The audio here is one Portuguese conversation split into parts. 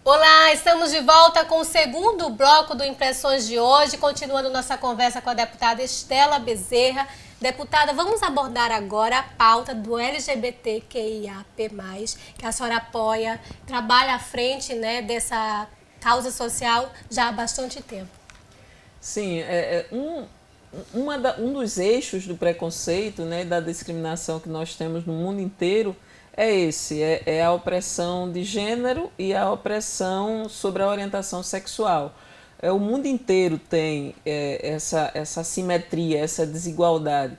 Olá, estamos de volta com o segundo bloco do Impressões de hoje, continuando nossa conversa com a deputada Estela Bezerra. Deputada, vamos abordar agora a pauta do LGBTQIAP+, que a senhora apoia, trabalha à frente, né, dessa causa social já há bastante tempo. Sim, um dos eixos do preconceito, né, da discriminação que nós temos no mundo inteiro é a opressão de gênero e a opressão sobre a orientação sexual. O mundo inteiro tem essa assimetria, essa desigualdade.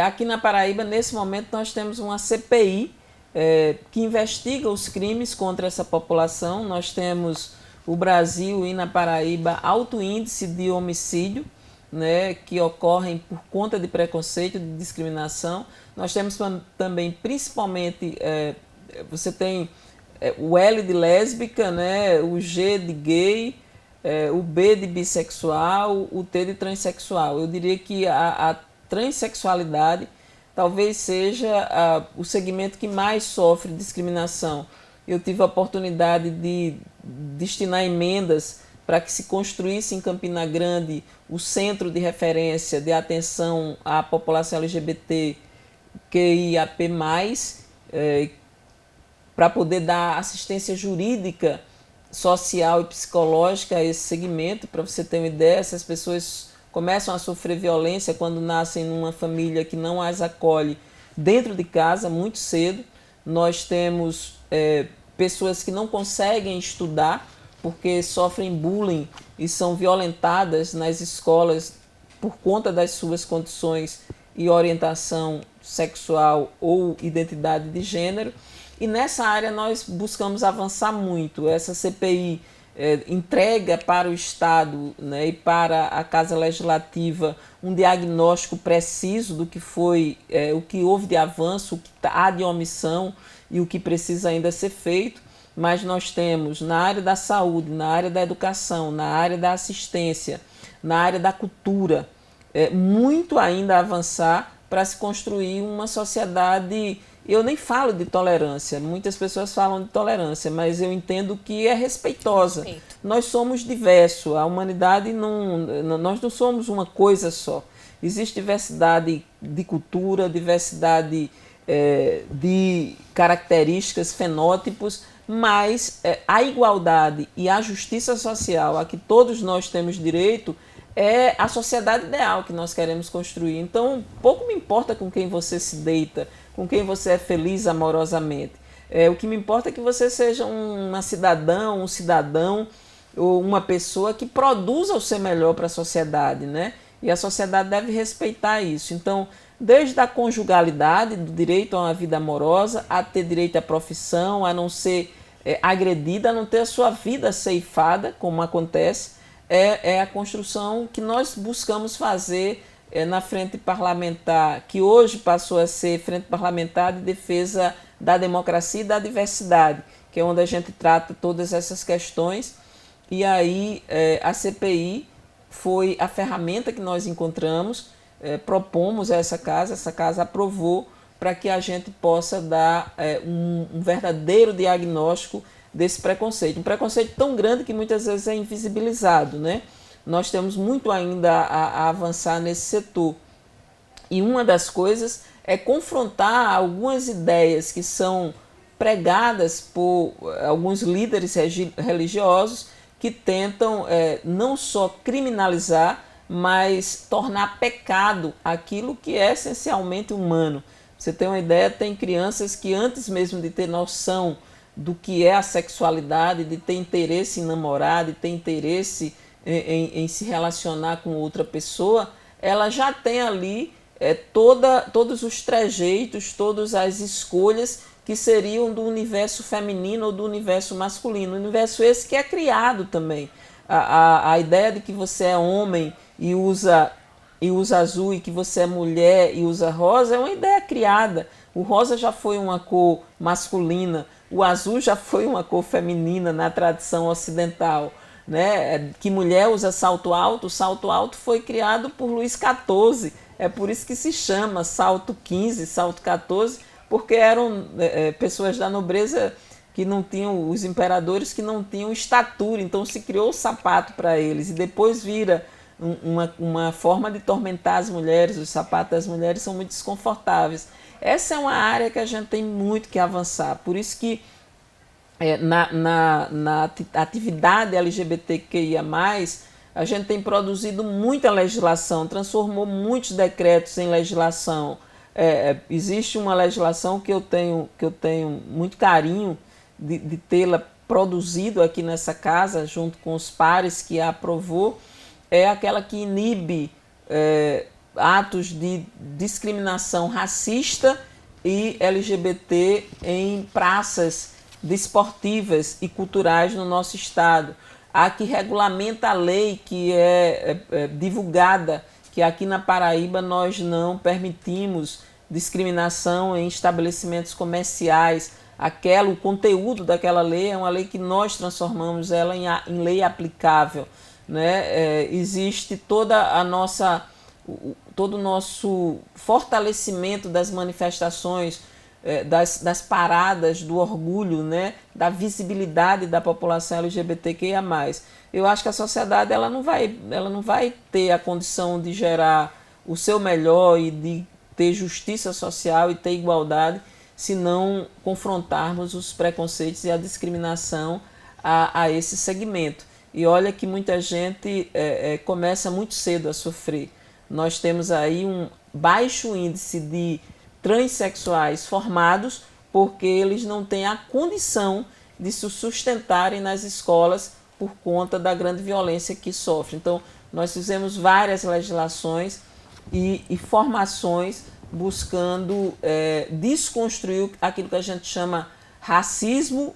Aqui na Paraíba, nesse momento, nós temos uma CPI que investiga os crimes contra essa população. Nós temos o Brasil e na Paraíba alto índice de homicídio, né, que ocorrem por conta de preconceito, de discriminação. Nós temos também, principalmente, você tem o L de lésbica, né, o G de gay, o B de bissexual, o T de transexual. Eu diria que a transexualidade talvez seja o segmento que mais sofre discriminação. Eu tive a oportunidade de destinar emendas para que se construísse em Campina Grande o centro de referência de atenção à população LGBT QIAP+, para poder dar assistência jurídica, social e psicológica a esse segmento. Para você ter uma ideia, essas pessoas começam a sofrer violência quando nascem numa família que não as acolhe dentro de casa muito cedo. Nós temos pessoas que não conseguem estudar porque sofrem bullying e são violentadas nas escolas por conta das suas condições e orientação sexual ou identidade de gênero. E nessa área nós buscamos avançar muito. Essa CPI entrega para o Estado, né, e para a Casa Legislativa um diagnóstico preciso do que foi, o que houve de avanço, o que há de omissão e o que precisa ainda ser feito. Mas nós temos na área da saúde, na área da educação, na área da assistência, na área da cultura, muito ainda a avançar para se construir uma sociedade. Eu nem falo de tolerância, muitas pessoas falam de tolerância, mas eu entendo que é respeitosa. Respeito. Nós somos diversos, a humanidade nós não somos uma coisa só. Existe diversidade de cultura, diversidade de características, fenótipos, mas a igualdade e a justiça social a que todos nós temos direito é a sociedade ideal que nós queremos construir. Então, pouco me importa com quem você se deita, com quem você é feliz amorosamente. O que me importa é que você seja uma cidadã, um cidadão ou uma pessoa que produza o seu melhor para a sociedade, né? E a sociedade deve respeitar isso. Então, desde a conjugalidade, do direito a uma vida amorosa, a ter direito à profissão, a não ser agredida, a não ter a sua vida ceifada, como acontece, é a construção que nós buscamos fazer na Frente Parlamentar, que hoje passou a ser Frente Parlamentar de Defesa da Democracia e da Diversidade, que é onde a gente trata todas essas questões. E aí a CPI foi a ferramenta que nós encontramos, propomos a essa casa aprovou para que a gente possa dar um verdadeiro diagnóstico desse preconceito. Um preconceito tão grande que muitas vezes é invisibilizado, né? Nós temos muito ainda a avançar nesse setor. E uma das coisas é confrontar algumas ideias que são pregadas por alguns líderes religiosos que tentam não só criminalizar, mas tornar pecado aquilo que é essencialmente humano. Você tem uma ideia, tem crianças que antes mesmo de ter noção do que é a sexualidade, de ter interesse em namorar, de ter interesse em se relacionar com outra pessoa, ela já tem ali todos os trejeitos, todas as escolhas que seriam do universo feminino ou do universo masculino. O universo esse que é criado também. A ideia de que você é homem e usa azul e que você é mulher e usa rosa é uma ideia criada. O rosa já foi uma cor masculina, o azul já foi uma cor feminina na tradição ocidental, né? Que mulher usa salto alto, o salto alto foi criado por Luís XIV, É por isso que se chama salto 15, salto 14, porque eram pessoas da nobreza que não tinham, os imperadores que não tinham estatura, então se criou o sapato para eles, e depois vira uma forma de tormentar as mulheres. Os sapatos das mulheres são muito desconfortáveis. Essa é uma área que a gente tem muito que avançar, por isso que na atividade LGBTQIA+, a gente tem produzido muita legislação, transformou muitos decretos em legislação. Existe uma legislação que eu tenho muito carinho de tê-la produzido aqui nessa casa, junto com os pares que a aprovou, é aquela que inibe atos de discriminação racista e LGBT em praças desportivas e culturais no nosso estado. A que regulamenta a lei que é divulgada, que aqui na Paraíba nós não permitimos discriminação em estabelecimentos comerciais. O conteúdo daquela lei é uma lei que nós transformamos ela em lei aplicável, né? Existe todo o nosso fortalecimento das manifestações, das paradas do orgulho, né? Da visibilidade da população LGBTQIA+. Eu acho que a sociedade ela não vai ter a condição de gerar o seu melhor e de ter justiça social e ter igualdade se não confrontarmos os preconceitos e a discriminação a esse segmento. E olha que muita gente começa muito cedo a sofrer. Nós temos aí um baixo índice de transexuais formados porque eles não têm a condição de se sustentarem nas escolas por conta da grande violência que sofrem. Então, nós fizemos várias legislações e formações buscando desconstruir aquilo que a gente chama racismo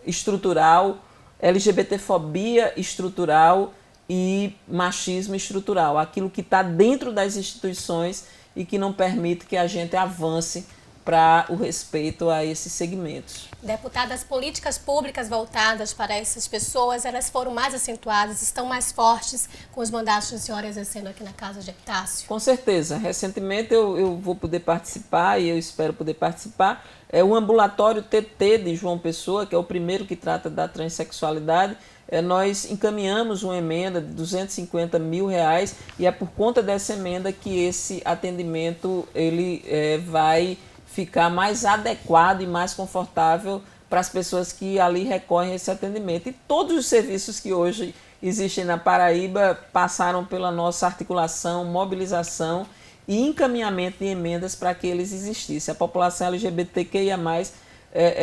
estrutural, LGBTfobia estrutural e machismo estrutural, aquilo que está dentro das instituições e que não permite que a gente avance para o respeito a esses segmentos. Deputada, as políticas públicas voltadas para essas pessoas, elas foram mais acentuadas, estão mais fortes com os mandatos que a senhora exercendo aqui na Casa de Epitácio? Com certeza. Recentemente eu vou poder participar, e eu espero poder participar, o ambulatório TT de João Pessoa, que é o primeiro que trata da transexualidade. Nós encaminhamos uma emenda de R$250 mil e é por conta dessa emenda que esse atendimento ele vai ficar mais adequado e mais confortável para as pessoas que ali recorrem a esse atendimento. E todos os serviços que hoje existem na Paraíba passaram pela nossa articulação, mobilização e encaminhamento de emendas para que eles existissem. A população LGBTQIA+,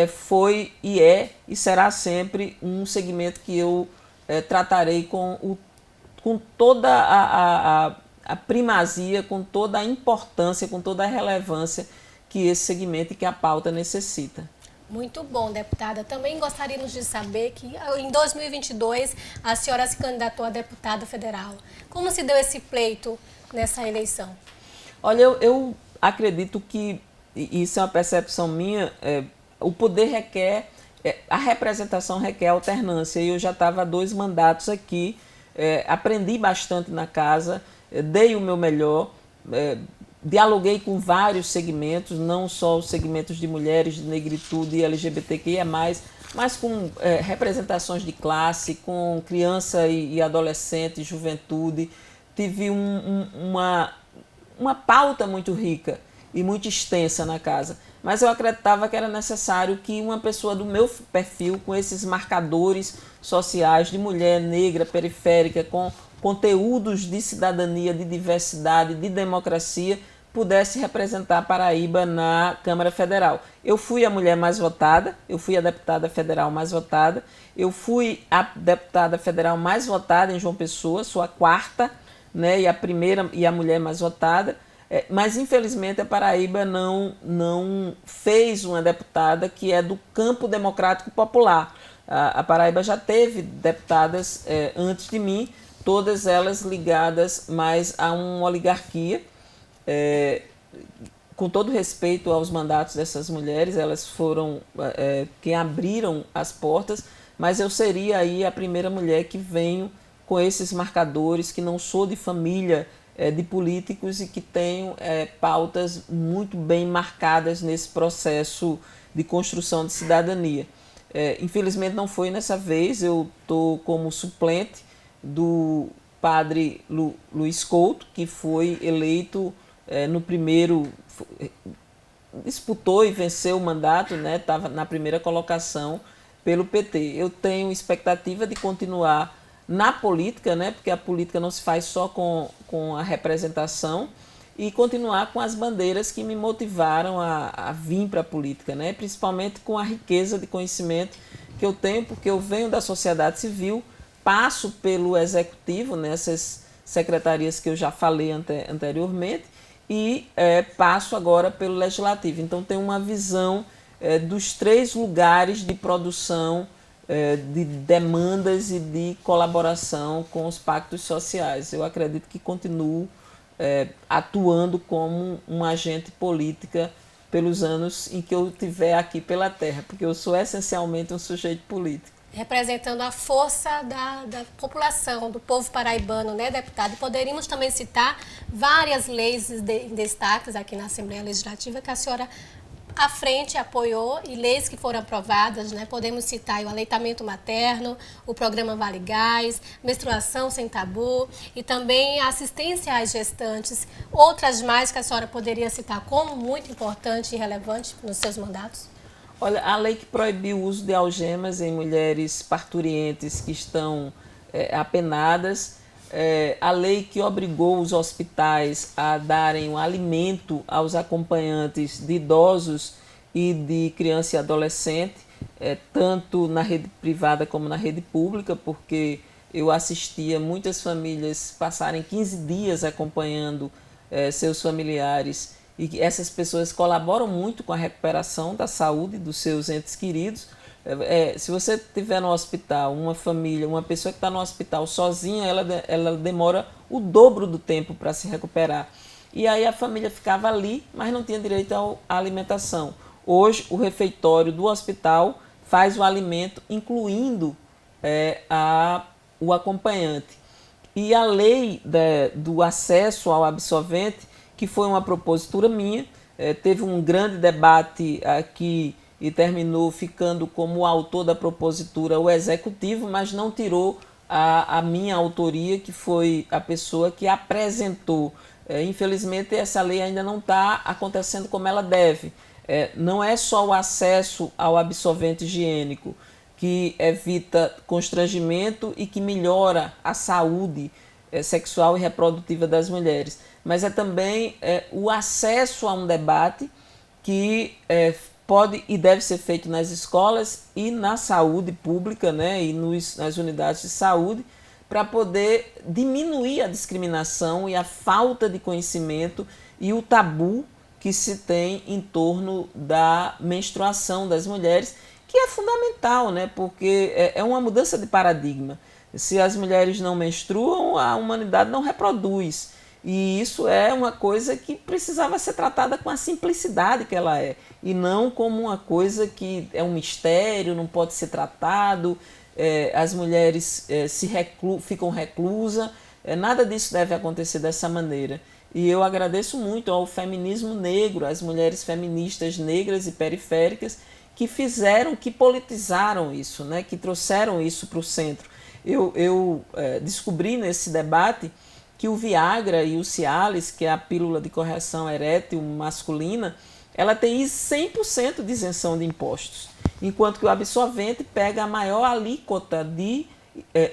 foi e será sempre um segmento que eu tratarei com toda a primazia, com toda a importância, com toda a relevância que esse segmento e que a pauta necessita. Muito bom, deputada. Também gostaríamos de saber que em 2022 a senhora se candidatou a deputada federal. Como se deu esse pleito nessa eleição? Olha, eu acredito que, e isso é uma percepção minha, o poder requer, a representação requer alternância. E eu já estava há 2 mandatos aqui, aprendi bastante na casa, dei o meu melhor, dialoguei com vários segmentos, não só os segmentos de mulheres, de negritude e LGBTQIA+, mas com representações de classe, com criança e adolescente, juventude. Tive uma pauta muito rica e muito extensa na casa, mas eu acreditava que era necessário que uma pessoa do meu perfil, com esses marcadores sociais de mulher negra, periférica, com conteúdos de cidadania, de diversidade, de democracia, pudesse representar a Paraíba na Câmara Federal. Eu fui a mulher mais votada, eu fui a deputada federal mais votada, eu fui a deputada federal mais votada em João Pessoa, sou a 4ª, né, e a primeira e a mulher mais votada, mas infelizmente a Paraíba não fez uma deputada que é do campo democrático popular. A Paraíba já teve deputadas antes de mim, todas elas ligadas mais a uma oligarquia. Com todo respeito aos mandatos dessas mulheres, elas foram quem abriram as portas, mas eu seria aí a primeira mulher que venho com esses marcadores, que não sou de família de políticos e que tenham pautas muito bem marcadas nesse processo de construção de cidadania. Infelizmente não foi nessa vez, eu estou como suplente do padre Luiz Couto, que foi eleito no primeiro, disputou e venceu o mandato, né? Estava na primeira colocação pelo PT. Eu tenho expectativa de continuar na política, né? Porque a política não se faz só com a representação, e continuar com as bandeiras que me motivaram a vir para a política, né? Principalmente com a riqueza de conhecimento que eu tenho, porque eu venho da sociedade civil, passo pelo executivo, nessas secretarias que eu já falei anteriormente, e passo agora pelo legislativo. Então tenho uma visão dos 3 lugares de produção de demandas e de colaboração com os pactos sociais. Eu acredito que continuo atuando como um agente política pelos anos em que eu estiver aqui pela terra, porque eu sou essencialmente um sujeito político. Representando a força da população, do povo paraibano, né, deputado? E poderíamos também citar várias leis em destaques aqui na Assembleia Legislativa que a senhora à frente apoiou, e leis que foram aprovadas, né? Podemos citar o aleitamento materno, o programa Vale Gás, menstruação sem tabu e também a assistência às gestantes. Outras mais que a senhora poderia citar como muito importante e relevante nos seus mandatos? Olha, a lei que proibiu o uso de algemas em mulheres parturientes que estão apenadas, a lei que obrigou os hospitais a darem um alimento aos acompanhantes de idosos e de criança e adolescente, tanto na rede privada como na rede pública, porque eu assistia muitas famílias passarem 15 dias acompanhando seus familiares, e essas pessoas colaboram muito com a recuperação da saúde dos seus entes queridos. Se você estiver no hospital, uma família, uma pessoa que está no hospital sozinha, ela demora o dobro do tempo para se recuperar. E aí a família ficava ali, mas não tinha direito à alimentação. Hoje, o refeitório do hospital faz o alimento, incluindo o acompanhante. E a lei do acesso ao absorvente, que foi uma propositura minha, teve um grande debate aqui e terminou ficando como autor da propositura o executivo, mas não tirou a minha autoria, que foi a pessoa que apresentou. Infelizmente, essa lei ainda não está acontecendo como ela deve. Não é só o acesso ao absorvente higiênico que evita constrangimento e que melhora a saúde sexual e reprodutiva das mulheres, mas é também o acesso a um debate que pode e deve ser feito nas escolas e na saúde pública, né, e nas unidades de saúde, para poder diminuir a discriminação e a falta de conhecimento e o tabu que se tem em torno da menstruação das mulheres, que é fundamental, né, porque é uma mudança de paradigma. Se as mulheres não menstruam, a humanidade não reproduz. E isso é uma coisa que precisava ser tratada com a simplicidade que ela é, e não como uma coisa que é um mistério, não pode ser tratado, as mulheres ficam reclusas, nada disso deve acontecer dessa maneira. E eu agradeço muito ao feminismo negro, às mulheres feministas negras e periféricas que politizaram isso, né, que trouxeram isso para o centro. Eu descobri nesse debate que o Viagra e o Cialis, que é a pílula de correção erétil masculina, ela tem 100% de isenção de impostos, enquanto que o absorvente pega a maior alíquota de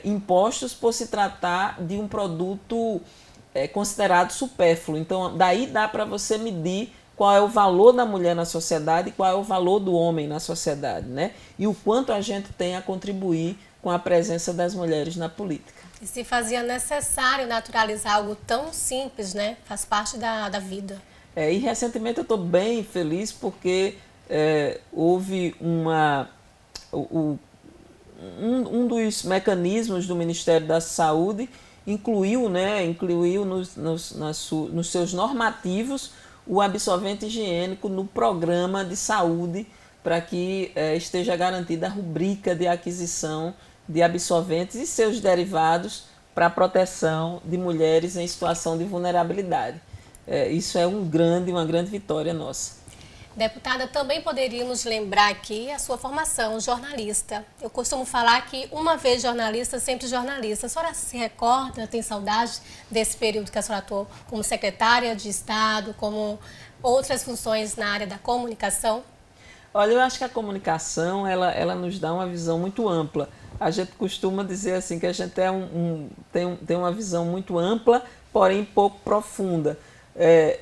impostos por se tratar de um produto considerado supérfluo. Então, daí dá para você medir qual é o valor da mulher na sociedade e qual é o valor do homem na sociedade, né? E o quanto a gente tem a contribuir com a presença das mulheres na política. E se fazia necessário naturalizar algo tão simples, né? Faz parte da vida. E recentemente eu estou bem feliz porque houve um dos mecanismos do Ministério da Saúde incluiu nos seus normativos o absorvente higiênico no programa de saúde, para que esteja garantida a rubrica de aquisição de absorventes e seus derivados para a proteção de mulheres em situação de vulnerabilidade. Isso é uma grande vitória nossa. Deputada, também poderíamos lembrar aqui a sua formação, jornalista. Eu costumo falar que uma vez jornalista, sempre jornalista. A senhora se recorda, tem saudade desse período que a senhora atuou como secretária de Estado, como outras funções na área da comunicação? Olha, eu acho que a comunicação, ela nos dá uma visão muito ampla. A gente costuma dizer assim que a gente tem uma visão muito ampla, porém pouco profunda.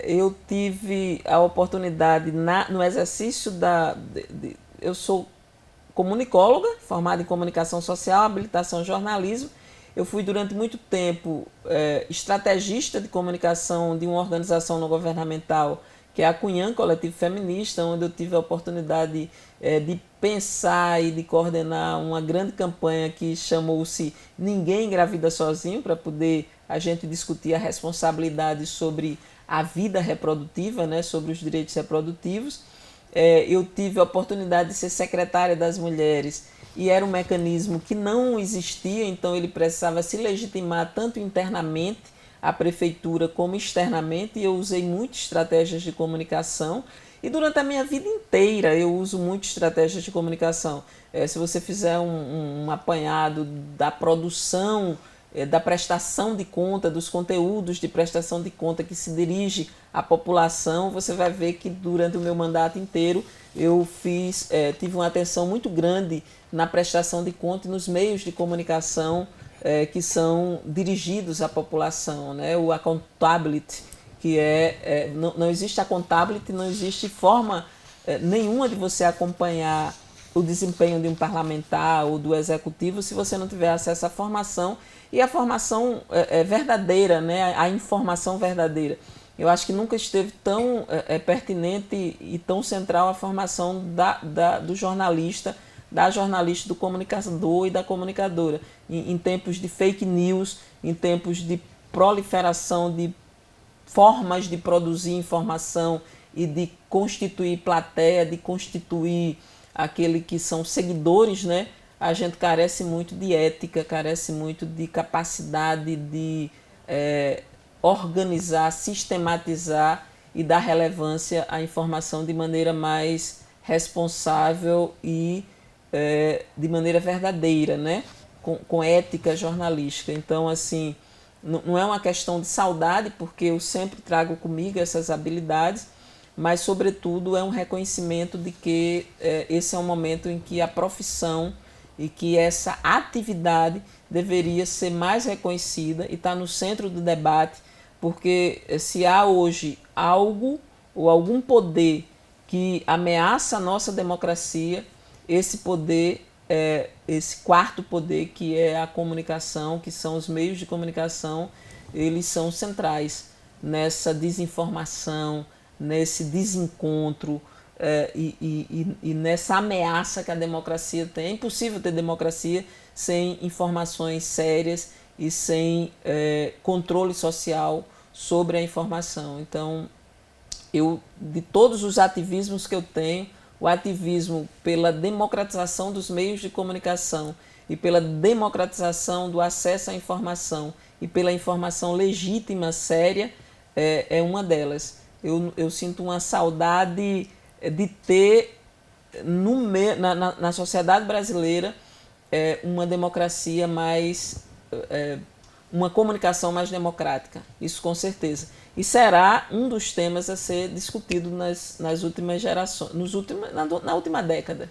Eu tive a oportunidade no exercício eu sou comunicóloga, formada em comunicação social, habilitação em jornalismo. Eu fui durante muito tempo estrategista de comunicação de uma organização não governamental, que é a Cunhã, Coletivo Feminista, onde eu tive a oportunidade de pensar e de coordenar uma grande campanha que chamou-se Ninguém Engravida Sozinho, para poder a gente discutir a responsabilidade sobre a vida reprodutiva, né, sobre os direitos reprodutivos. Eu tive a oportunidade de ser secretária das mulheres e era um mecanismo que não existia, então ele precisava se legitimar tanto internamente a prefeitura como externamente, e eu usei muitas estratégias de comunicação. E durante a minha vida inteira eu uso muito estratégias de comunicação. Se você fizer um apanhado da produção, da prestação de conta, dos conteúdos de prestação de conta que se dirige à população, você vai ver que durante o meu mandato inteiro eu tive uma atenção muito grande na prestação de conta e nos meios de comunicação que são dirigidos à população, né? O accountability, que não existe accountability, não existe forma nenhuma de você acompanhar o desempenho de um parlamentar ou do executivo se você não tiver acesso à formação, e a formação verdadeira, né? A informação verdadeira. Eu acho que nunca esteve tão pertinente e tão central a formação do jornalista, da jornalista, do comunicador e da comunicadora. Em tempos de fake news, em tempos de proliferação de formas de produzir informação e de constituir plateia, de constituir aquele que são seguidores, né? A gente carece muito de ética, carece muito de capacidade de organizar, sistematizar e dar relevância à informação de maneira mais responsável e de maneira verdadeira, né? Com ética jornalística. Então, assim, não é uma questão de saudade, porque eu sempre trago comigo essas habilidades, mas, sobretudo, é um reconhecimento de que esse é um momento em que a profissão e que essa atividade deveria ser mais reconhecida e estar no centro do debate, porque se há hoje algo ou algum poder que ameaça a nossa democracia, esse poder esse quarto poder, que é a comunicação, que são os meios de comunicação, eles são centrais nessa desinformação, nesse desencontro e nessa ameaça que a democracia tem. É impossível ter democracia sem informações sérias e sem controle social sobre a informação. Então, de todos os ativismos que eu tenho, o ativismo pela democratização dos meios de comunicação e pela democratização do acesso à informação e pela informação legítima, séria, é uma delas. Eu sinto uma saudade de ter na sociedade brasileira uma democracia mais... uma comunicação mais democrática, isso com certeza. E será um dos temas a ser discutido nas últimas gerações, na última década.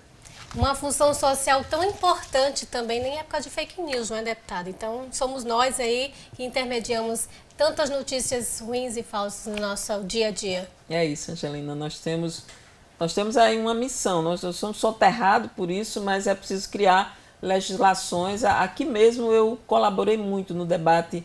Uma função social tão importante também em época de fake news, não é, deputada? Então, somos nós aí que intermediamos tantas notícias ruins e falsas no nosso dia a dia. É isso, Angelina. Nós temos aí uma missão. Nós somos soterrados por isso, mas é preciso criar legislações. Aqui mesmo eu colaborei muito no debate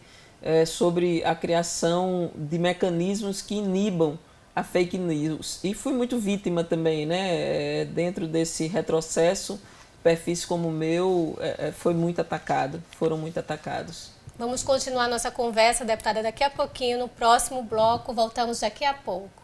sobre a criação de mecanismos que inibam a fake news. E fui muito vítima também, né? Dentro desse retrocesso, perfis como o meu foram muito atacados. Vamos continuar nossa conversa, deputada, daqui a pouquinho, no próximo bloco. Voltamos daqui a pouco.